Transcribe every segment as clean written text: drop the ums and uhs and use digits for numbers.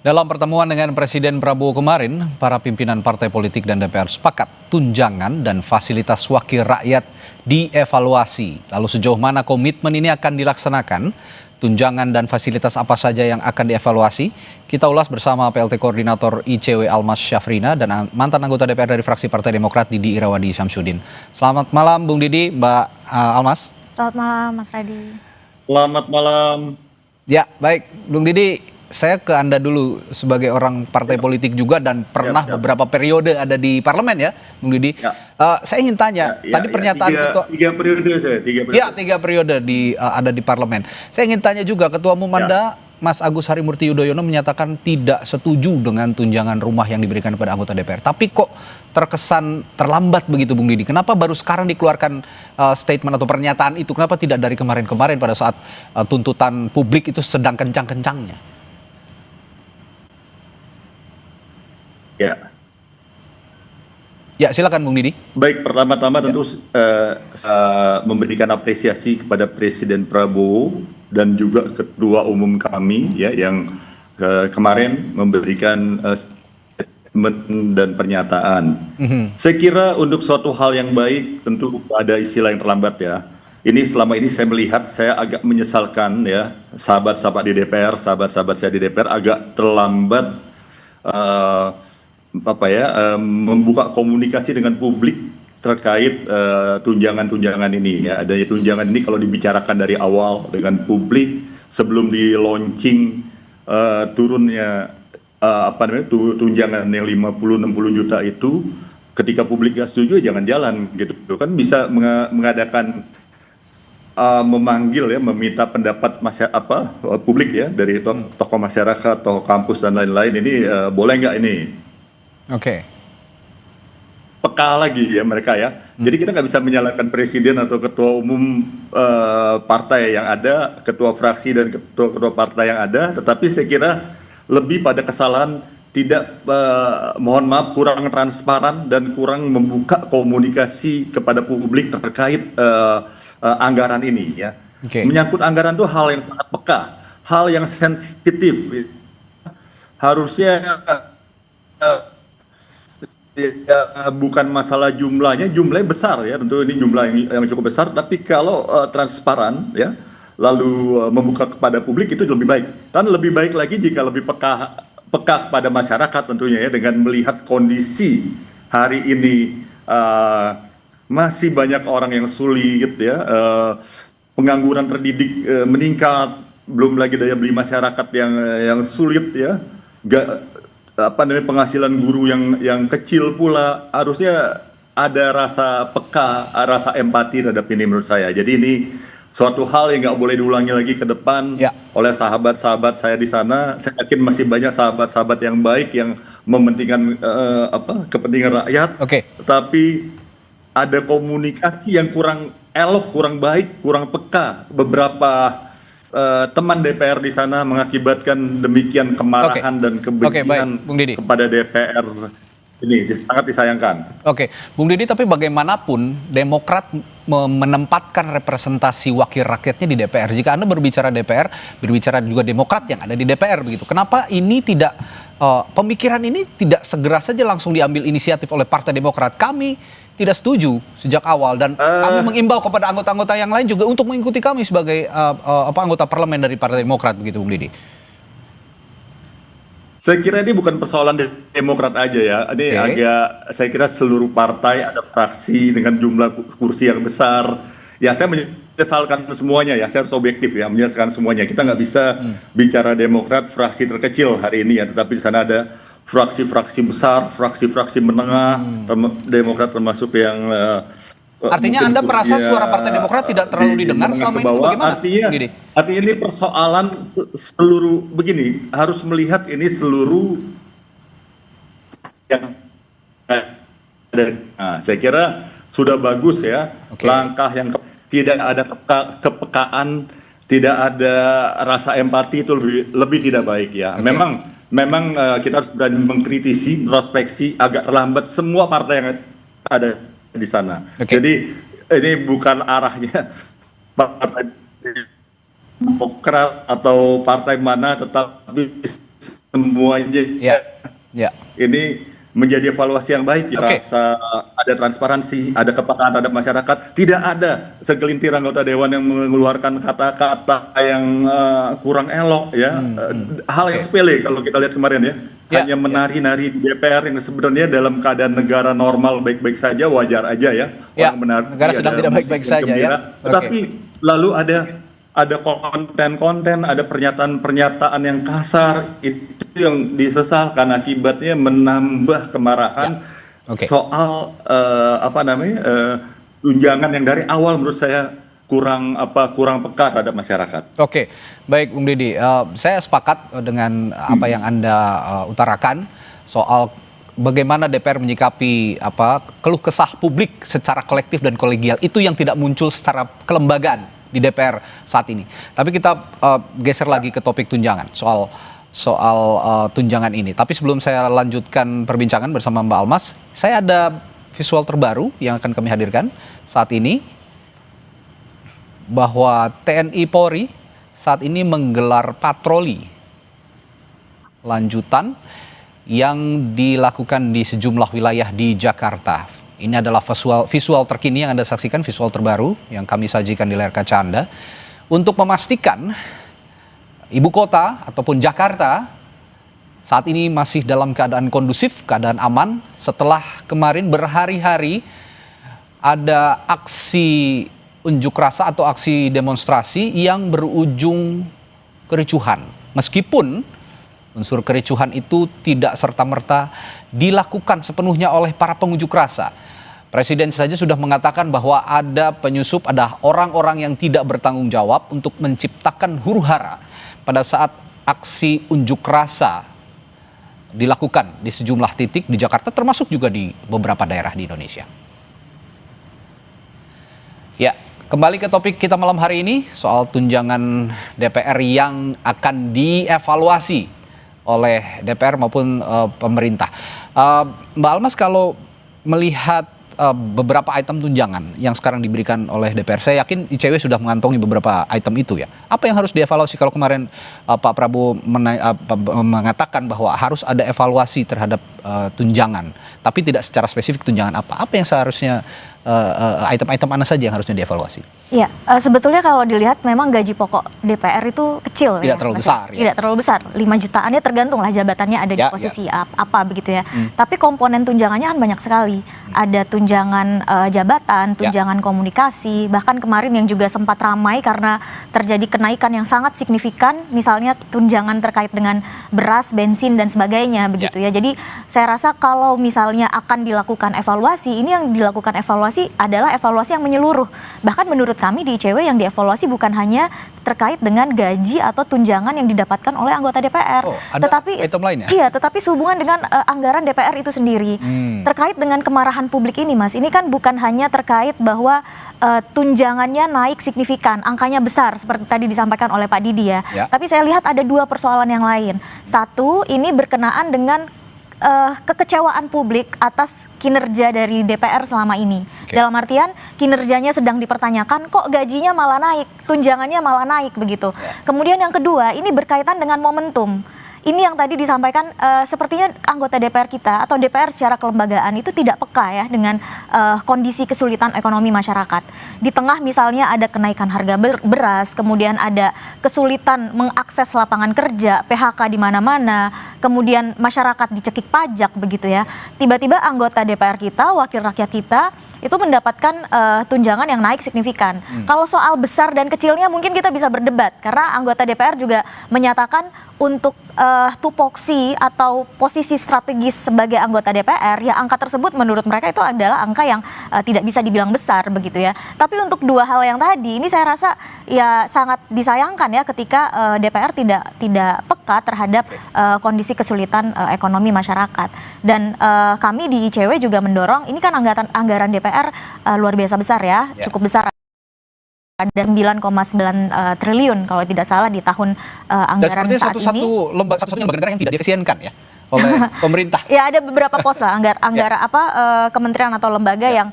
Dalam pertemuan dengan Presiden Prabowo kemarin, para pimpinan partai politik dan DPR sepakat tunjangan dan fasilitas wakil rakyat dievaluasi. Lalu sejauh mana komitmen ini akan dilaksanakan? Tunjangan dan fasilitas apa saja yang akan dievaluasi? Kita ulas bersama PLT Koordinator ICW Almas Syafrina dan mantan anggota DPR dari fraksi Partai Demokrat Didi Irawadi Syamsuddin. Selamat malam Bung Didi, Mbak Almas. Selamat malam Mas Radi. Selamat malam. Ya, baik Bung Didi. Saya ke Anda dulu sebagai orang partai politik juga dan pernah beberapa periode ada di parlemen ya, Bung Didi. Saya ingin tanya, tadi pernyataan tiga periode saya, tiga periode ada di parlemen. Saya ingin tanya juga, Ketua Umum Anda, Mas Agus Harimurti Yudhoyono menyatakan tidak setuju dengan tunjangan rumah yang diberikan kepada anggota DPR. Tapi kok terkesan terlambat begitu, Bung Didi? Kenapa baru sekarang dikeluarkan statement atau pernyataan itu? Kenapa tidak dari kemarin-kemarin pada saat tuntutan publik itu sedang kencang-kencangnya? Ya, silakan Bung Didi. Baik, pertama-tama tentu memberikan apresiasi kepada Presiden Prabowo dan juga Ketua Umum kami ya yang kemarin memberikan statement dan pernyataan. Saya kira untuk suatu hal yang baik tentu ada istilah yang terlambat ya. Ini selama ini saya melihat, saya agak menyesalkan ya, sahabat-sahabat di DPR, sahabat-sahabat saya di DPR agak terlambat membuka komunikasi dengan publik terkait tunjangan-tunjangan ini ya. Adanya tunjangan ini kalau dibicarakan dari awal dengan publik sebelum di launching turunnya tunjangan yang 50-60 juta itu, ketika publik gak setuju jangan jalan gitu kan, bisa mengadakan memanggil ya, meminta pendapat publik ya dari tokoh masyarakat, tokoh kampus dan lain-lain. Ini boleh nggak ini? Oke. Peka lagi ya mereka ya. Jadi kita nggak bisa menyalahkan presiden atau ketua umum partai yang ada, ketua fraksi dan ketua partai yang ada. Tetapi saya kira lebih pada kesalahan tidak, mohon maaf, kurang transparan dan kurang membuka komunikasi kepada publik terkait anggaran ini ya. Menyangkut anggaran itu hal yang sangat peka, hal yang sensitif. Harusnya bukan masalah jumlahnya besar ya, tentu ini jumlah yang cukup besar, tapi kalau transparan ya, lalu membuka kepada publik itu lebih baik. Dan lebih baik lagi jika lebih peka pada masyarakat tentunya ya, dengan melihat kondisi hari ini masih banyak orang yang sulit ya, pengangguran terdidik meningkat, belum lagi daya beli masyarakat yang sulit ya, penghasilan guru yang kecil pula. Harusnya ada rasa peka, rasa empati terhadap ini menurut saya. Jadi ini suatu hal yang nggak boleh diulangi lagi ke depan oleh sahabat-sahabat saya di sana. Saya yakin masih banyak sahabat-sahabat yang baik yang mementingkan kepentingan rakyat. Tetapi ada komunikasi yang kurang elok, kurang baik, kurang peka. Beberapa teman DPR di sana mengakibatkan demikian kemarahan dan kebencian kepada DPR. Ini sangat disayangkan. Bung Didi, tapi bagaimanapun Demokrat menempatkan representasi wakil rakyatnya di DPR. Jika Anda berbicara DPR, berbicara juga Demokrat yang ada di DPR begitu. Kenapa ini tidak pemikiran ini tidak segera saja langsung diambil inisiatif oleh Partai Demokrat? Kami tidak setuju sejak awal dan kami mengimbau kepada anggota-anggota yang lain juga untuk mengikuti kami sebagai anggota parlemen dari Partai Demokrat begitu, Bung Didi. Saya kira ini bukan persoalan Demokrat aja ya. Ini saya kira seluruh partai ada fraksi dengan jumlah kursi yang besar. Ya, saya menyesalkan semuanya ya. Saya harus objektif ya, menyesalkan semuanya. Kita nggak bisa bicara Demokrat fraksi terkecil hari ini ya, tetapi di sana ada fraksi-fraksi besar, fraksi-fraksi menengah, Demokrat termasuk yang artinya Anda merasa suara Partai Demokrat tidak terlalu didengar selama ini, bagaimana? Artinya ini persoalan seluruh, begini, harus melihat ini seluruh yang ada. Nah, saya kira sudah bagus ya, langkah yang tidak ada kepekaan, tidak ada rasa empati itu lebih tidak baik ya. Memang kita harus berani mengkritisi, introspeksi, agak terlambat semua partai yang ada di sana. Jadi ini bukan arahnya Partai Demokrat atau partai mana, tetapi semuanya Ya. ini menjadi evaluasi yang baik ya. Rasa ada transparansi, ada kepekaan terhadap masyarakat. Tidak ada segelintir anggota dewan yang mengeluarkan kata-kata yang kurang elok ya. Hal yang sepele kalau kita lihat kemarin ya. Hanya menari-nari di DPR yang sebenarnya dalam keadaan negara normal baik-baik saja, wajar aja ya. Orang menari, negara sedang tidak baik-baik saja ya. Tetapi lalu ada konten-konten, ada pernyataan-pernyataan yang kasar, itu yang disesalkan, akibatnya menambah kemarahan soal tunjangan yang dari awal menurut saya kurang peka terhadap masyarakat. Oke, baik Bung Didi, saya sepakat dengan apa yang Anda utarakan soal bagaimana DPR menyikapi keluh kesah publik secara kolektif dan kolegial, itu yang tidak muncul secara kelembagaan di DPR saat ini. Tapi kita geser lagi ke topik tunjangan, soal tunjangan ini. Tapi sebelum saya lanjutkan perbincangan bersama Mbak Almas, saya ada visual terbaru yang akan kami hadirkan saat ini, bahwa TNI Polri saat ini menggelar patroli lanjutan yang dilakukan di sejumlah wilayah di Jakarta. Ini adalah visual terkini yang Anda saksikan, visual terbaru yang kami sajikan di layar kaca Anda, untuk memastikan ibu kota ataupun Jakarta saat ini masih dalam keadaan kondusif, keadaan aman, setelah kemarin berhari-hari ada aksi unjuk rasa atau aksi demonstrasi yang berujung kericuhan. Meskipun unsur kericuhan itu tidak serta-merta dilakukan sepenuhnya oleh para pengunjuk rasa. Presiden saja sudah mengatakan bahwa ada penyusup, ada orang-orang yang tidak bertanggung jawab untuk menciptakan huru-hara pada saat aksi unjuk rasa dilakukan di sejumlah titik di Jakarta, termasuk juga di beberapa daerah di Indonesia. Ya, kembali ke topik kita malam hari ini, soal tunjangan DPR yang akan dievaluasi oleh DPR maupun pemerintah. Mbak Almas, kalau melihat beberapa item tunjangan yang sekarang diberikan oleh DPR, saya yakin ICW sudah mengantongi beberapa item itu ya. Apa yang harus dievaluasi? Kalau kemarin Pak Prabowo mengatakan bahwa harus ada evaluasi terhadap tunjangan, tapi tidak secara spesifik tunjangan apa yang seharusnya item-item mana saja yang harusnya dievaluasi? Iya, sebetulnya kalau dilihat memang gaji pokok DPR itu kecil. Tidak terlalu besar. Tidak terlalu besar. 5 jutaannya tergantung lah jabatannya ada di posisi apa begitu ya. Tapi komponen tunjangannya kan banyak sekali. Ada tunjangan jabatan, tunjangan komunikasi, bahkan kemarin yang juga sempat ramai karena terjadi kenaikan yang sangat signifikan, misalnya tunjangan terkait dengan beras, bensin dan sebagainya begitu ya. Jadi saya rasa kalau misalnya akan dilakukan evaluasi, ini yang dilakukan evaluasi adalah evaluasi yang menyeluruh. Bahkan menurut kami di ICW yang dievaluasi bukan hanya terkait dengan gaji atau tunjangan yang didapatkan oleh anggota DPR, tetapi item lain ya? Iya, tetapi sehubungan dengan anggaran DPR itu sendiri. Terkait dengan kemarahan publik ini, Mas, ini kan bukan hanya terkait bahwa tunjangannya naik signifikan, angkanya besar seperti tadi disampaikan oleh Pak Didi ya. Tapi saya lihat ada dua persoalan yang lain. Satu, ini berkenaan dengan kekecewaan publik atas kinerja dari DPR selama ini. Dalam artian kinerjanya sedang dipertanyakan, kok gajinya malah naik, tunjangannya malah naik begitu. Kemudian yang kedua, ini berkaitan dengan momentum. Ini yang tadi disampaikan, sepertinya anggota DPR kita atau DPR secara kelembagaan itu tidak peka ya dengan kondisi kesulitan ekonomi masyarakat. Di tengah misalnya ada kenaikan harga beras, kemudian ada kesulitan mengakses lapangan kerja, PHK di mana-mana, kemudian masyarakat dicekik pajak begitu ya. Tiba-tiba anggota DPR kita, wakil rakyat kita itu mendapatkan tunjangan yang naik signifikan. Kalau soal besar dan kecilnya mungkin kita bisa berdebat karena anggota DPR juga menyatakan untuk tupoksi atau posisi strategis sebagai anggota DPR, ya angka tersebut menurut mereka itu adalah angka yang tidak bisa dibilang besar begitu ya. Tapi untuk dua hal yang tadi ini saya rasa ya sangat disayangkan ya ketika DPR tidak peka terhadap kondisi kesulitan ekonomi masyarakat. Dan kami di ICW juga mendorong, ini kan anggaran DPR luar biasa besar ya, cukup besar. Ada 9,9 triliun kalau tidak salah di tahun anggaran saat ini. Satu-satunya lembaga negara yang tidak diefisienkan ya. oleh pemerintah. Ya ada beberapa pos lah anggaran kementerian atau lembaga yang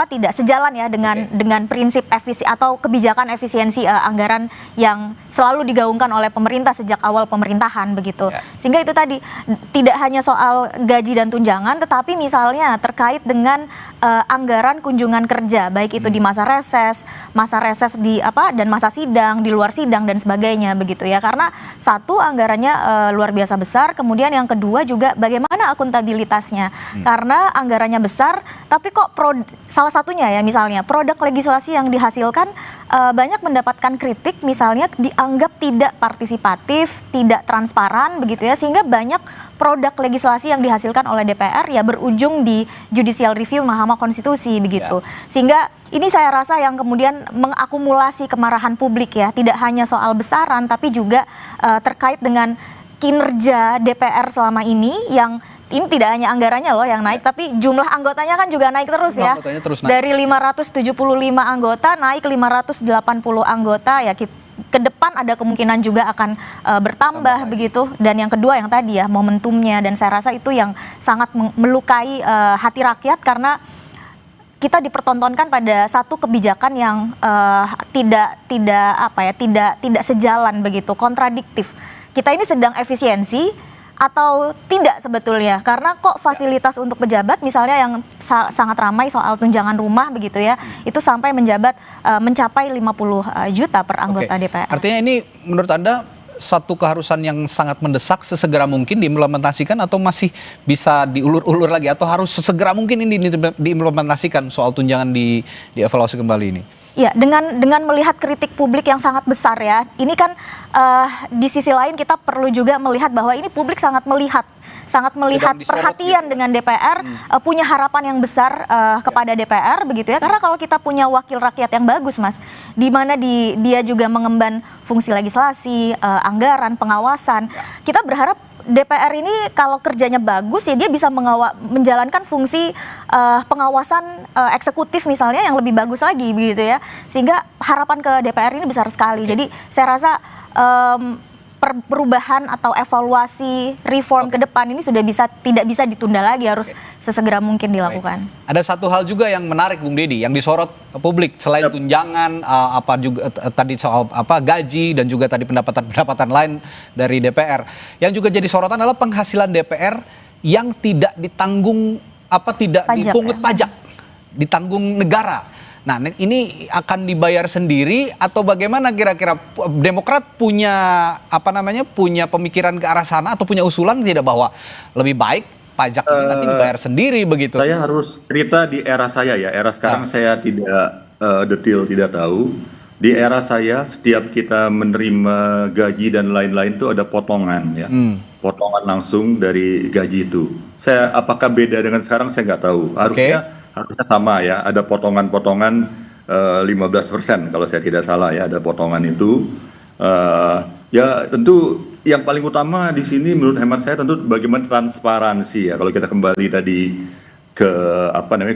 tidak sejalan ya dengan prinsip atau kebijakan efisiensi anggaran yang selalu digaungkan oleh pemerintah sejak awal pemerintahan begitu. Sehingga itu tadi tidak hanya soal gaji dan tunjangan, tetapi misalnya terkait dengan anggaran kunjungan kerja, baik itu di masa reses dan masa sidang, di luar sidang dan sebagainya begitu ya. Karena satu, anggarannya luar biasa besar, kemudian yang kedua juga bagaimana akuntabilitasnya. Karena anggarannya besar, tapi kok salah satunya ya misalnya produk legislasi yang dihasilkan banyak mendapatkan kritik, misalnya dianggap tidak partisipatif, tidak transparan begitu ya, sehingga banyak produk legislasi yang dihasilkan oleh DPR ya berujung di judicial review Mahkamah Konstitusi begitu. Sehingga ini saya rasa yang kemudian mengakumulasi kemarahan publik ya, tidak hanya soal besaran tapi juga terkait dengan kinerja DPR selama ini yang ini tidak hanya anggarannya loh yang naik, tapi jumlah anggotanya kan juga naik terus ya. Dari 575 anggota naik 580 anggota ya, ke depan ada kemungkinan juga akan bertambah begitu. Dan yang kedua yang tadi ya momentumnya, dan saya rasa itu yang sangat melukai hati rakyat karena kita dipertontonkan pada satu kebijakan yang tidak sejalan begitu, kontradiktif. Kita ini sedang efisiensi atau tidak sebetulnya, karena kok fasilitas untuk pejabat misalnya yang sangat ramai soal tunjangan rumah begitu ya, itu sampai mencapai 50 juta per anggota DPR. Artinya ini menurut Anda satu keharusan yang sangat mendesak, sesegera mungkin diimplementasikan atau masih bisa diulur-ulur lagi, atau harus sesegera mungkin ini diimplementasikan soal tunjangan dievaluasi kembali ini? Ya, dengan melihat kritik publik yang sangat besar ya, ini kan di sisi lain kita perlu juga melihat bahwa ini publik sangat melihat perhatian dengan DPR, punya harapan yang besar kepada DPR begitu ya, karena kalau kita punya wakil rakyat yang bagus Mas, di mana dia juga mengemban fungsi legislasi, anggaran, pengawasan, kita berharap DPR ini kalau kerjanya bagus ya dia bisa menjalankan fungsi pengawasan eksekutif misalnya yang lebih bagus lagi begitu ya, sehingga harapan ke DPR ini besar sekali. Jadi saya rasa perubahan atau evaluasi reform ke depan ini tidak bisa ditunda lagi, harus sesegera mungkin dilakukan. Ada satu hal juga yang menarik Bung Deddy yang disorot publik selain tunjangan, tadi soal gaji dan juga tadi pendapatan lain dari DPR. Yang juga jadi sorotan adalah penghasilan DPR yang tidak ditanggung dipungut pajak, ditanggung negara. Nah, ini akan dibayar sendiri atau bagaimana kira-kira? Demokrat punya punya pemikiran ke arah sana atau punya usulan tidak bahwa lebih baik pajak ini nanti dibayar sendiri begitu? Saya harus cerita di era saya ya. Era sekarang saya tidak detail, tidak tahu. Di era saya setiap kita menerima gaji dan lain-lain itu ada potongan ya. Potongan langsung dari gaji itu. Apakah beda dengan sekarang saya nggak tahu. Harusnya sama ya, ada potongan-potongan 15% kalau saya tidak salah ya, ada potongan itu. Ya tentu yang paling utama di sini menurut hemat saya tentu bagaimana transparansi ya. Kalau kita kembali tadi ke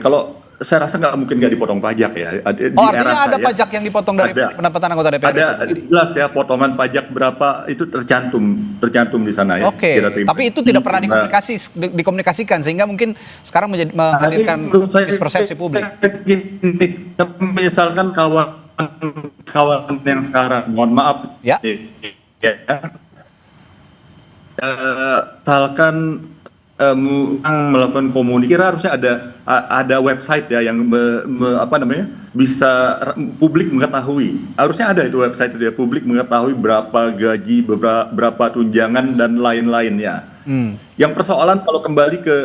kalau saya rasa nggak mungkin nggak dipotong pajak ya. Artinya ada pajak yang dipotong dari pendapatan anggota DPR? Ada jelas ya, potongan pajak berapa itu tercantum di sana ya. Tapi itu tidak pernah dikomunikasikan sehingga mungkin sekarang menghadirkan mispersepsi publik. Misalkan kawan yang sekarang, mohon maaf, misalkan melakukan komunikasi, harusnya ada website ya yang bisa publik mengetahui. Harusnya ada itu website itu ya, publik mengetahui berapa gaji, berapa tunjangan dan lain-lainnya. Yang persoalan kalau kembali ke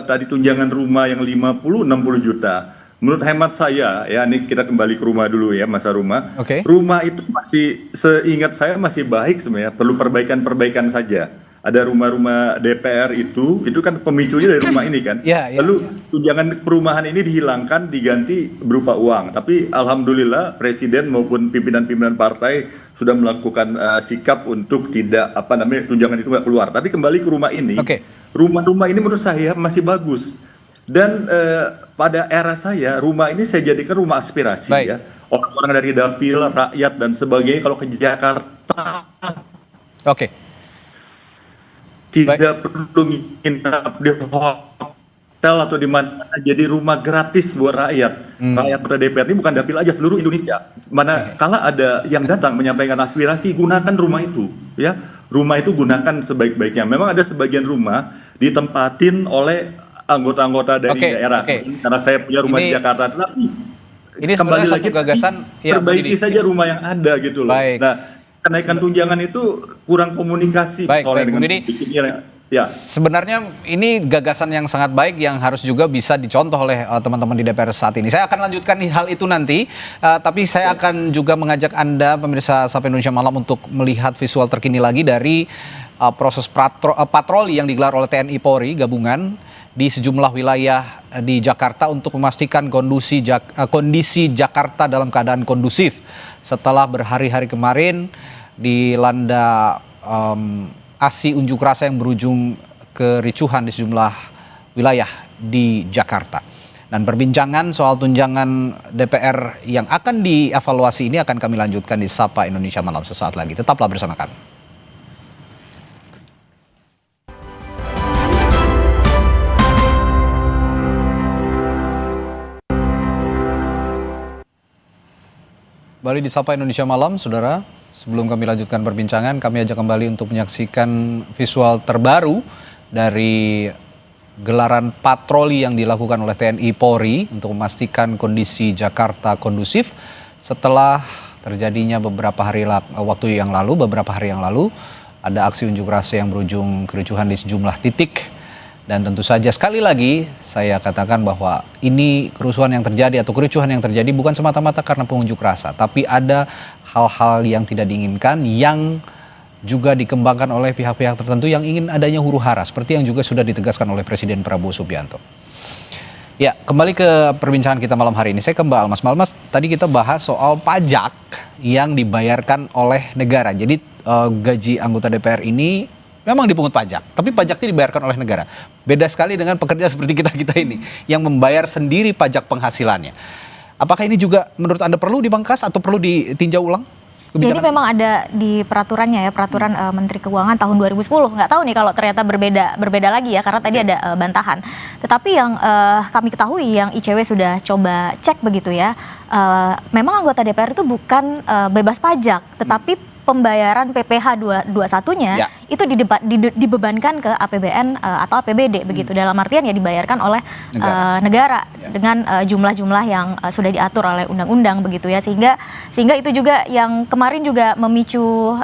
tadi tunjangan rumah yang 50-60 juta. Menurut hemat saya ya, ini kita kembali ke rumah dulu ya, masa rumah. Rumah itu masih, seingat saya masih baik sebenarnya, perlu perbaikan saja. Ada rumah-rumah DPR itu kan pemicunya dari rumah ini kan. Lalu tunjangan perumahan ini dihilangkan, diganti berupa uang. Tapi alhamdulillah Presiden maupun pimpinan-pimpinan partai sudah melakukan sikap untuk tidak tunjangan itu nggak keluar. Tapi kembali ke rumah ini, rumah-rumah ini menurut saya masih bagus. Dan pada era saya rumah ini saya jadikan rumah aspirasi ya. Orang-orang dari dapil, rakyat dan sebagainya kalau ke Jakarta. tidak perlu nginap di hotel atau di mana, jadi rumah gratis buat rakyat. Rakyat pada DPR ini bukan dapil aja, seluruh Indonesia. Mana kala ada yang datang menyampaikan aspirasi, gunakan rumah itu, ya. Rumah itu gunakan sebaik-baiknya. Memang ada sebagian rumah ditempatin oleh anggota-anggota dari daerah. Karena saya punya rumah di Jakarta, tetapi ini kembali satu lagi gagasan, perbaiki saja rumah yang ada gitu loh. Nah, kenaikan tunjangan itu kurang komunikasi oleh dengan ya. Sebenarnya ini gagasan yang sangat baik yang harus juga bisa dicontoh oleh teman-teman di DPR saat ini. Saya akan lanjutkan hal itu nanti, tapi saya akan juga mengajak Anda pemirsa Sapa Indonesia Malam untuk melihat visual terkini lagi dari proses patroli yang digelar oleh TNI Polri gabungan di sejumlah wilayah di Jakarta untuk memastikan kondisi Jakarta dalam keadaan kondusif setelah berhari-hari kemarin dilanda aksi unjuk rasa yang berujung kericuhan di sejumlah wilayah di Jakarta. Dan perbincangan soal tunjangan DPR yang akan dievaluasi ini akan kami lanjutkan di Sapa Indonesia Malam sesaat lagi. Tetaplah bersama kami. Kembali di Sapa Indonesia Malam, saudara. Sebelum kami lanjutkan perbincangan, kami ajak kembali untuk menyaksikan visual terbaru dari gelaran patroli yang dilakukan oleh TNI Polri untuk memastikan kondisi Jakarta kondusif setelah terjadinya beberapa hari yang lalu ada aksi unjuk rasa yang berujung kericuhan di sejumlah titik. Dan tentu saja sekali lagi saya katakan bahwa ini kerusuhan yang terjadi atau kericuhan yang terjadi bukan semata-mata karena pengunjuk rasa, tapi ada hal-hal yang tidak diinginkan yang juga dikembangkan oleh pihak-pihak tertentu yang ingin adanya huru-hara seperti yang juga sudah ditegaskan oleh Presiden Prabowo Subianto. Ya, kembali ke perbincangan kita malam hari ini. Saya ke Mbak Almas. Mbak Almas, tadi kita bahas soal pajak yang dibayarkan oleh negara. Jadi gaji anggota DPR ini memang dipungut pajak, tapi pajaknya dibayarkan oleh negara. Beda sekali dengan pekerja seperti kita ini yang membayar sendiri pajak penghasilannya. Apakah ini juga menurut Anda perlu dipangkas atau perlu ditinjau ulang? Jadi memang ada di peraturannya ya, peraturan Menteri Keuangan tahun 2010. Nggak tahu nih kalau ternyata berbeda lagi ya, karena tadi ada bantahan. Tetapi yang kami ketahui, yang ICW sudah coba cek begitu ya, memang anggota DPR itu bukan bebas pajak, tetapi pembayaran PPh 21-nya itu dibebankan ke APBN atau APBD begitu, dalam artian ya dibayarkan oleh negara dengan jumlah-jumlah yang sudah diatur oleh undang-undang begitu ya, sehingga itu juga yang kemarin juga memicu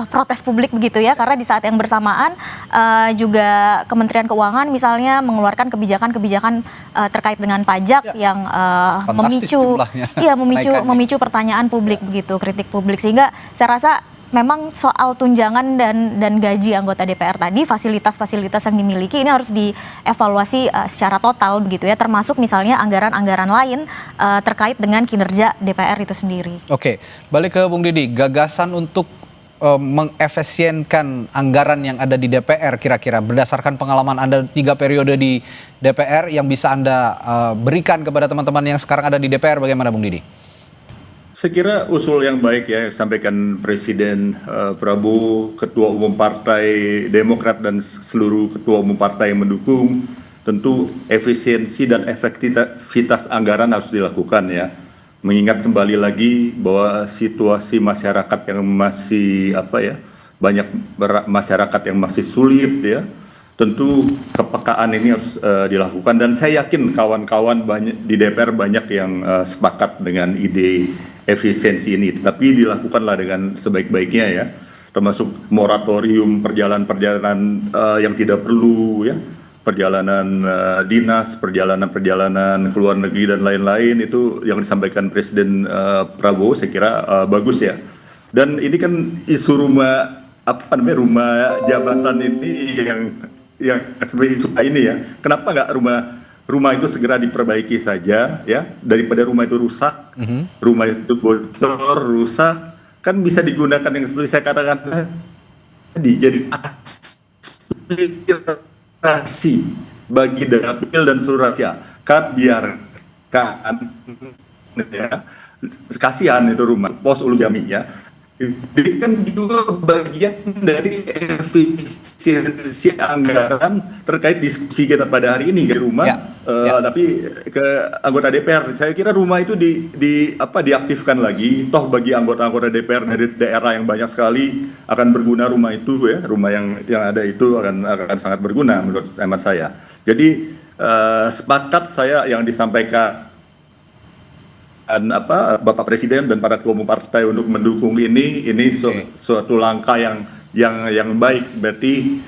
protes publik begitu ya, karena di saat yang bersamaan juga Kementerian Keuangan misalnya mengeluarkan kebijakan-kebijakan terkait dengan pajak yang memicu pertanyaan publik begitu, kritik publik, sehingga saya rasa memang soal tunjangan dan gaji anggota DPR tadi, fasilitas-fasilitas yang dimiliki ini harus dievaluasi secara total begitu ya, termasuk misalnya anggaran-anggaran lain terkait dengan kinerja DPR itu sendiri. Oke, balik ke Bung Didi, gagasan untuk mengefisienkan anggaran yang ada di DPR kira-kira berdasarkan pengalaman Anda 3 periode di DPR yang bisa Anda berikan kepada teman-teman yang sekarang ada di DPR, bagaimana Bung Didi? Saya kira usul yang baik ya, sampaikan Presiden Prabowo, Ketua Umum Partai Demokrat dan seluruh Ketua Umum Partai yang mendukung. Tentu efisiensi dan efektivitas anggaran harus dilakukan ya. Mengingat kembali lagi bahwa situasi masyarakat yang masih banyak masyarakat yang masih sulit ya. Tentu kepekaan ini harus dilakukan, dan saya yakin kawan-kawan di DPR banyak yang sepakat dengan ide efisiensi ini, tetapi dilakukanlah dengan sebaik-baiknya ya, termasuk moratorium perjalanan-perjalanan yang tidak perlu ya, perjalanan dinas, perjalanan ke luar negeri dan lain-lain, itu yang disampaikan Presiden Prabowo saya kira bagus ya. Dan ini kan isu rumah jabatan ini yang seperti ini ya. Kenapa nggak rumah itu segera diperbaiki saja ya, daripada rumah itu rusak, rumah itu bocor, rusak, kan bisa digunakan yang seperti saya katakan tadi, jadi aspirasi bagi dapil dan seluruh rakyat. Kan biarkan ya, kasihan itu rumah pos Ulu Jami ya, Jadi kan juga bagian dari efisiensi anggaran terkait diskusi kita pada hari ini ke rumah, tapi ke anggota DPR. Saya kira rumah itu diaktifkan lagi. Toh bagi anggota-anggota DPR dari daerah yang banyak sekali akan berguna rumah itu ya. Rumah yang ada itu akan sangat berguna menurut hemat saya. Jadi sepakat saya yang disampaikan Bapak Presiden dan para ketua umum partai untuk mendukung ini suatu langkah yang baik, berarti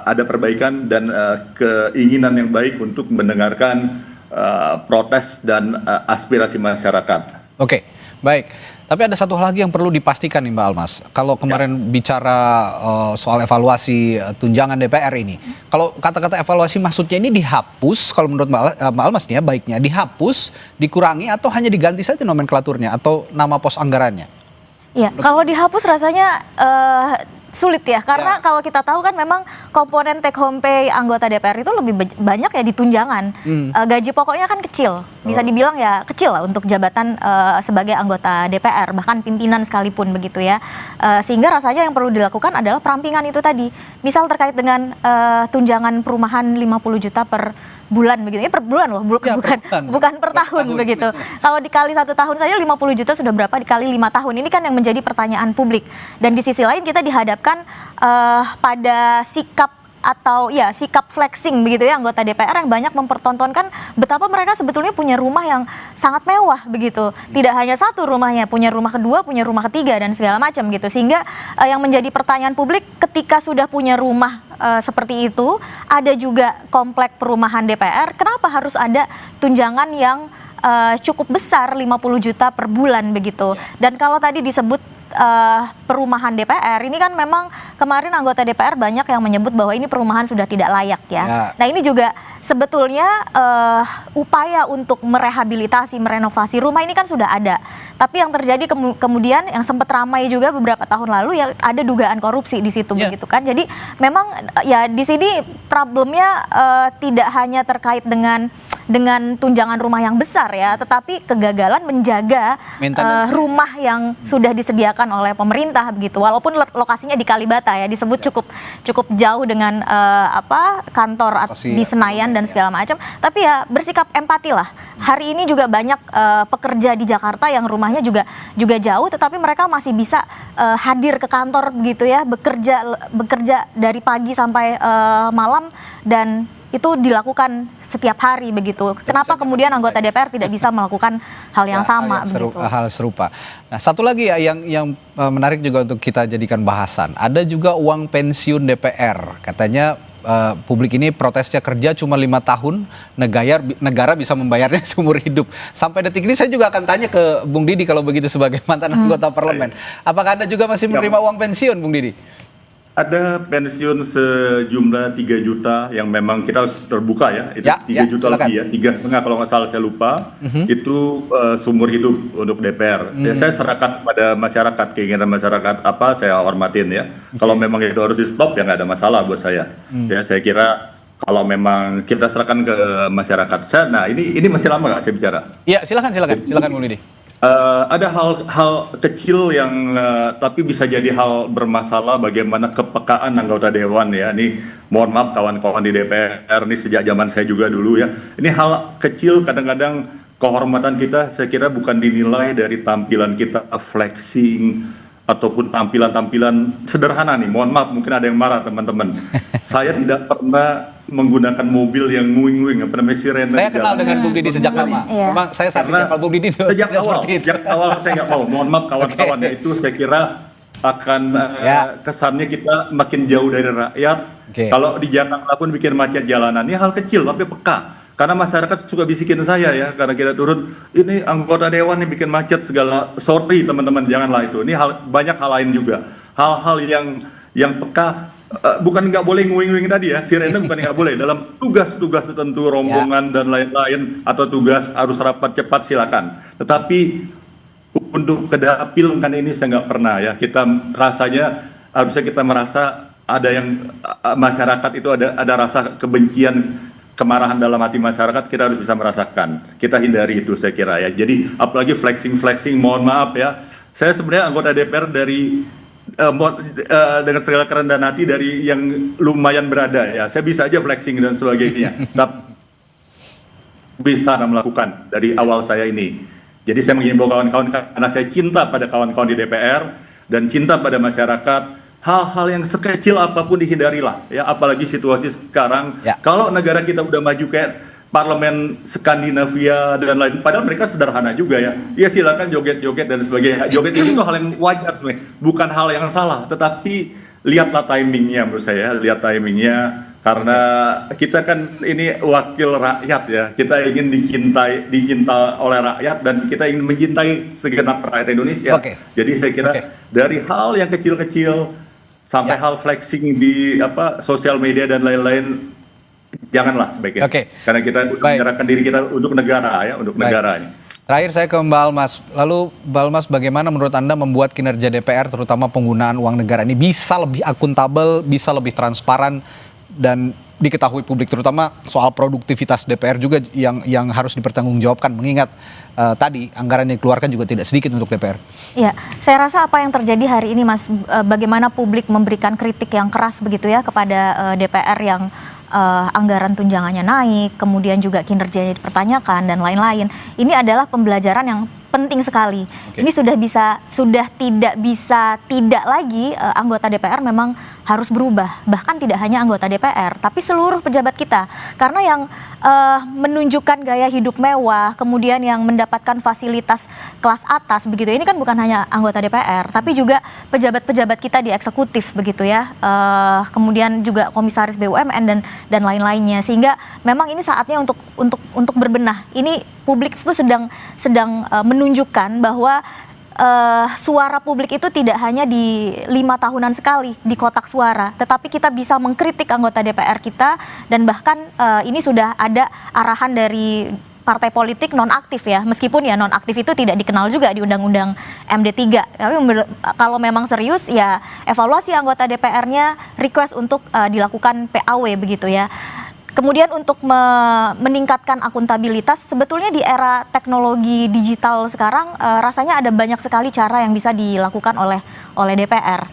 ada perbaikan dan keinginan yang baik untuk mendengarkan protes dan aspirasi masyarakat. Oke, baik. Tapi ada satu hal lagi yang perlu dipastikan nih Mbak Almas. Kalau kemarin bicara soal evaluasi tunjangan DPR ini, kalau kata-kata evaluasi maksudnya ini dihapus, kalau menurut Mbak Almas nih ya, baiknya dihapus, dikurangi, atau hanya diganti saja nomenklaturnya atau nama pos anggarannya? Iya, kalau dihapus rasanya sulit ya, karena kalau kita tahu kan memang komponen take home pay anggota DPR itu lebih banyak ya di tunjangan. Gaji pokoknya kan kecil, bisa dibilang ya kecil lah untuk jabatan sebagai anggota DPR, bahkan pimpinan sekalipun begitu ya. Sehingga rasanya yang perlu dilakukan adalah perampingan itu tadi. Misal terkait dengan tunjangan perumahan 50 juta per bulan begitu ya, per bulan loh, bukan per tahun begitu. Kalau dikali 1 tahun saja 50 juta sudah berapa dikali 5 tahun, ini kan yang menjadi pertanyaan publik. Dan di sisi lain kita dihadapkan pada sikap flexing begitu ya anggota DPR yang banyak mempertontonkan betapa mereka sebetulnya punya rumah yang sangat mewah begitu. Tidak hanya satu rumahnya, punya rumah kedua, punya rumah ketiga dan segala macam gitu. Sehingga yang menjadi pertanyaan publik ketika sudah punya rumah seperti itu, ada juga komplek perumahan DPR, kenapa harus ada tunjangan yang cukup besar 50 juta per bulan begitu. Dan kalau tadi disebut perumahan DPR, ini kan memang kemarin anggota DPR banyak yang menyebut bahwa ini perumahan sudah tidak layak ya. Nah ini juga sebetulnya upaya untuk merehabilitasi, merenovasi rumah ini kan sudah ada. Tapi yang terjadi kemudian yang sempat ramai juga beberapa tahun lalu ya ada dugaan korupsi di situ begitu kan. Jadi memang ya di sini problemnya tidak hanya terkait dengan tunjangan rumah yang besar ya, tetapi kegagalan menjaga rumah yang sudah disediakan oleh pemerintah begitu. Walaupun lokasinya di Kalibata ya, disebut cukup jauh dengan kantor di Senayan dan segala macam. Tapi ya bersikap empati lah. Hari ini juga banyak pekerja di Jakarta yang rumahnya juga jauh, tetapi mereka masih bisa hadir ke kantor begitu ya, bekerja dari pagi sampai malam, dan itu dilakukan setiap hari begitu. Kenapa kemudian anggota DPR tidak bisa melakukan hal yang sama begitu? Hal serupa. Nah, satu lagi ya yang menarik juga untuk kita jadikan bahasan. Ada juga uang pensiun DPR. Katanya publik ini protesnya kerja cuma 5 tahun, negara bisa membayarnya seumur hidup. Sampai detik ini saya juga akan tanya ke Bung Didi kalau begitu sebagai mantan anggota parlemen. Apakah Anda juga masih menerima uang pensiun, Bung Didi? Ada pensiun sejumlah 3 juta yang memang kita harus terbuka ya, itu 3 juta silakan. Lebih ya, 3,5 kalau nggak salah saya lupa, itu seumur hidup untuk DPR. Ya, saya serahkan pada masyarakat, keinginan masyarakat apa saya hormatin ya. Kalau memang itu harus di stop ya nggak ada masalah buat saya. Ya saya kira kalau memang kita serahkan ke masyarakat. Nah ini masih lama nggak saya bicara? Iya silakan Bung Didi. Ada hal kecil yang tapi bisa jadi hal bermasalah, bagaimana kepekaan anggota dewan ya. Ini mohon maaf kawan-kawan di DPR, ini sejak zaman saya juga dulu ya. Ini hal kecil, kadang-kadang kehormatan kita saya kira bukan dinilai dari tampilan kita flexing ataupun tampilan-tampilan sederhana nih. Mohon maaf mungkin ada yang marah teman-teman. Saya tidak pernah menggunakan mobil yang nguing-nguing, apa namanya sirene. Saya kenal dengan Bung Didi sejak lama. Memang saya saksikan Pak Bung Didi sejak awal saya nggak mau. Mohon maaf kawan-kawan ya, itu saya kira akan kesannya kita makin jauh dari rakyat. Kalau di Jakarta pun bikin macet jalanan, ini hal kecil tapi peka. Karena masyarakat suka bisikin saya ya, karena kita turun, ini anggota dewan nih bikin macet segala. Sorry teman-teman, janganlah itu. Ini banyak hal lain juga. Hal-hal yang peka. Bukan nggak boleh nguing-nguing tadi ya, sirene bukan nggak boleh. Dalam tugas-tugas tertentu, rombongan dan lain-lain, atau tugas harus rapat cepat silakan. Tetapi untuk kedapil kan ini saya nggak pernah ya. Kita rasanya harusnya kita merasa ada yang masyarakat itu ada rasa kebencian kemarahan dalam hati masyarakat kita harus bisa merasakan. Kita hindari itu saya kira ya. Jadi apalagi flexing, mohon maaf ya. Saya sebenarnya anggota DPR dari dengan segala kerendahan hati dari yang lumayan berada ya. Saya bisa aja flexing dan sebagainya. Tapi bisa melakukan dari awal saya ini. Jadi saya mengimbau kawan-kawan karena saya cinta pada kawan-kawan di DPR dan cinta pada masyarakat. Hal-hal yang sekecil apapun dihindarilah ya, apalagi situasi sekarang. Kalau negara kita udah maju kayak parlemen Skandinavia dan lain, padahal mereka sederhana juga ya. Ya silakan joget-joget dan sebagainya. Joget-joget itu hal yang wajar sebenarnya, bukan hal yang salah. Tetapi lihatlah timingnya menurut saya, lihat timingnya. Karena kita kan ini wakil rakyat ya, kita ingin dicintai oleh rakyat dan kita ingin mencintai segenap rakyat Indonesia. Jadi saya kira dari hal yang kecil-kecil sampai hal flexing di sosial media dan lain-lain, janganlah sebaiknya. Karena kita menyerahkan diri kita untuk negara ya, untuk negara ini. Terakhir saya ke Mbak Almas. Lalu Mbak Almas, bagaimana menurut Anda membuat kinerja DPR terutama penggunaan uang negara ini bisa lebih akuntabel, bisa lebih transparan dan diketahui publik, terutama soal produktivitas DPR juga yang harus dipertanggungjawabkan, mengingat tadi anggaran yang dikeluarkan juga tidak sedikit untuk DPR. Iya, saya rasa apa yang terjadi hari ini, Mas, bagaimana publik memberikan kritik yang keras begitu ya kepada DPR yang anggaran tunjangannya naik, kemudian juga kinerjanya dipertanyakan dan lain-lain. Ini adalah pembelajaran yang penting sekali. Ini sudah tidak lagi anggota DPR memang harus berubah. Bahkan tidak hanya anggota DPR, tapi seluruh pejabat kita. Karena yang menunjukkan gaya hidup mewah, kemudian yang mendapatkan fasilitas kelas atas begitu. Ini kan bukan hanya anggota DPR, tapi juga pejabat-pejabat kita di eksekutif begitu ya. Kemudian juga komisaris BUMN dan lain-lainnya. Sehingga memang ini saatnya untuk berbenah. Ini publik itu sedang menunjukkan bahwa suara publik itu tidak hanya di 5 tahunan sekali di kotak suara, tetapi kita bisa mengkritik anggota DPR kita dan bahkan ini sudah ada arahan dari partai politik nonaktif ya, meskipun ya nonaktif itu tidak dikenal juga di Undang-Undang MD3. Tapi kalau memang serius ya evaluasi anggota DPR-nya request untuk dilakukan PAW begitu ya. Kemudian untuk meningkatkan akuntabilitas, sebetulnya di era teknologi digital sekarang rasanya ada banyak sekali cara yang bisa dilakukan oleh DPR.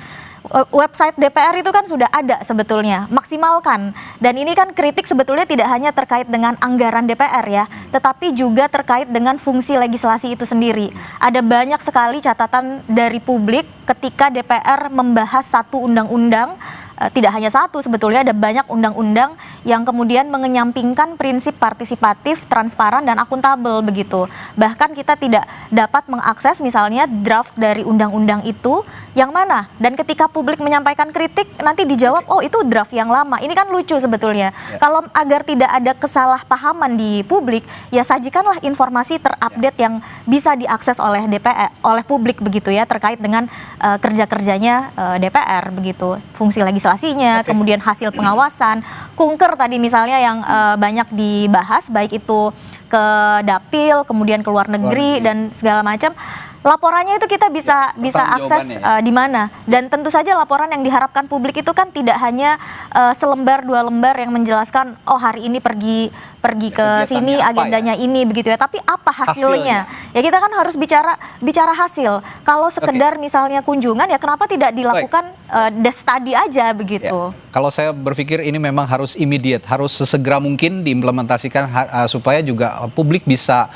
Website DPR itu kan sudah ada sebetulnya, maksimalkan. Dan ini kan kritik sebetulnya tidak hanya terkait dengan anggaran DPR ya, tetapi juga terkait dengan fungsi legislasi itu sendiri. Ada banyak sekali catatan dari publik ketika DPR membahas satu undang-undang. Tidak hanya satu, sebetulnya ada banyak undang-undang yang kemudian mengenyampingkan prinsip partisipatif, transparan, dan akuntabel begitu. Bahkan kita tidak dapat mengakses misalnya draft dari undang-undang itu yang mana. Dan ketika publik menyampaikan kritik, nanti dijawab, oh itu draft yang lama. Ini kan lucu sebetulnya. Kalau agar tidak ada kesalahpahaman di publik, ya sajikanlah informasi terupdate yang bisa diakses oleh DPR, oleh publik begitu ya, terkait dengan kerja-kerjanya DPR begitu. Fungsi legislasinya, kemudian hasil pengawasan, kunker tadi misalnya yang banyak dibahas, baik itu ke dapil, kemudian ke luar negeri dan segala macam. Laporannya itu kita bisa akses di mana, dan tentu saja laporan yang diharapkan publik itu kan tidak hanya selembar 2 lembar yang menjelaskan oh hari ini pergi ke sini agendanya ini begitu ya, tapi apa hasilnya? Ya kita kan harus bicara hasil. Kalau sekedar misalnya kunjungan ya kenapa tidak dilakukan desk study aja begitu? Kalau saya berpikir ini memang harus immediate, harus sesegera mungkin diimplementasikan supaya juga publik bisa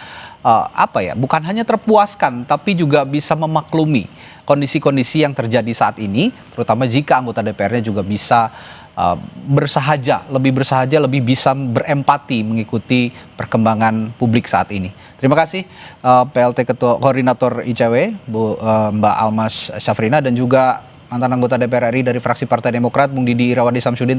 bukan hanya terpuaskan, tapi juga bisa memaklumi kondisi-kondisi yang terjadi saat ini, terutama jika anggota DPR-nya juga bisa lebih bersahaja, lebih bisa berempati mengikuti perkembangan publik saat ini. Terima kasih PLT Ketua Koordinator ICW, Mbak Almas Syafrina, dan juga mantan anggota DPR RI dari fraksi Partai Demokrat, Bung Didi Irawadi Samsudin.